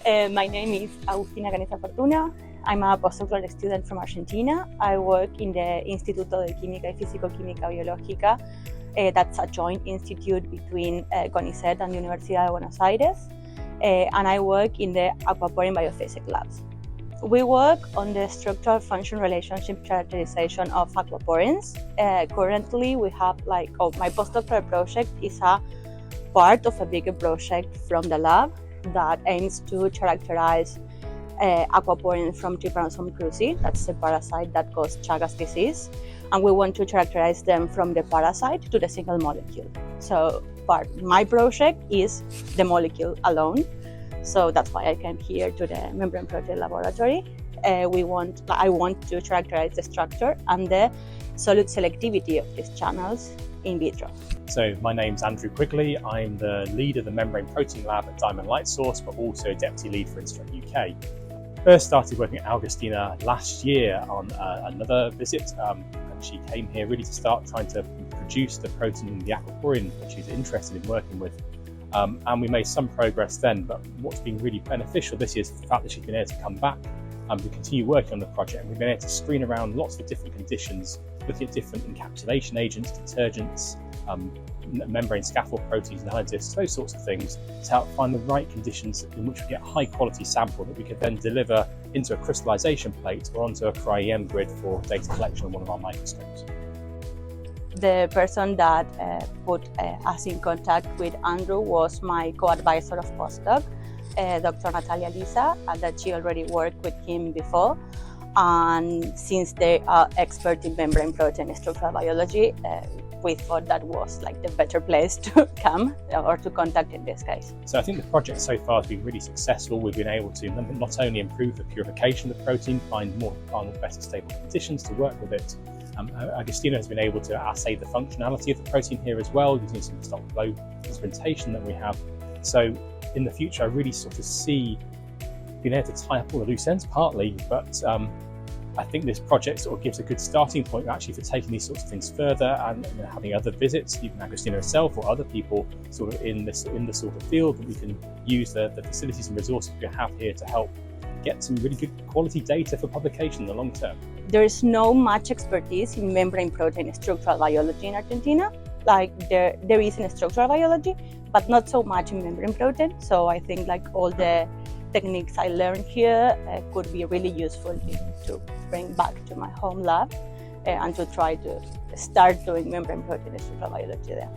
My name is Agustina Canessa Fortuna. I'm a postdoctoral student from Argentina. I work in the Instituto de Química y Físico-Química Biológica. That's a joint institute between CONICET and the Universidad de Buenos Aires. And I work in the aquaporin biophysics labs. We work on the structural function relationship characterization of aquaporins. Currently, we have my postdoctoral project is a part of a bigger project from the lab that aims to characterize aquaporins from Trypanosome cruzi. That's the parasite that causes Chagas disease. And we want to characterize them from the parasite to the single molecule. So my project is the molecule alone. So that's why I came here to the membrane protein laboratory. I want to characterize the structure and the solute selectivity of these channels in vitro. So my name's Andrew Quigley. I'm the lead of the membrane protein lab at Diamond Light Source, but also deputy lead for Instruct-UK. First started working at Agustina last year on another visit, and she came here really to start trying to produce the protein in the aquaporin, which she's interested in working with. And we made some progress then, but what's been really beneficial this year is the fact that she's been able to come back and we continue working on the project. And we've been able to screen around lots of different conditions, looking at different encapsulation agents, detergents, membrane scaffold proteins, analysis, those sorts of things, to help find the right conditions in which we get a high quality sample that we could then deliver into a crystallization plate or onto a cryo-EM grid for data collection on one of our microscopes. The person that put us in contact with Andrew was my co-advisor of postdoc, Dr. Natalia Lisa, and that she already worked with him before. And since they are expert in membrane protein structural biology, we thought that was like the better place to come or to contact in this case. So I think the project so far has been really successful. We've been able to not only improve the purification of the protein, find better stable conditions to work with it. Agustina has been able to assay the functionality of the protein here as well, using some stock flow instrumentation that we have. So in the future, I really sort of see being able to tie up all the loose ends partly, but I think this project sort of gives a good starting point actually for taking these sorts of things further and having other visits, even Agustina herself or other people sort of in the sort of field, that we can use the facilities and resources we have here to help get some really good quality data for publication in the long term. There is no much expertise in membrane protein structural biology in Argentina. Like there is in structural biology, but not so much in membrane protein. So I think like all the techniques I learned here could be really useful to bring back to my home lab and to try to start doing membrane protein structural biology there.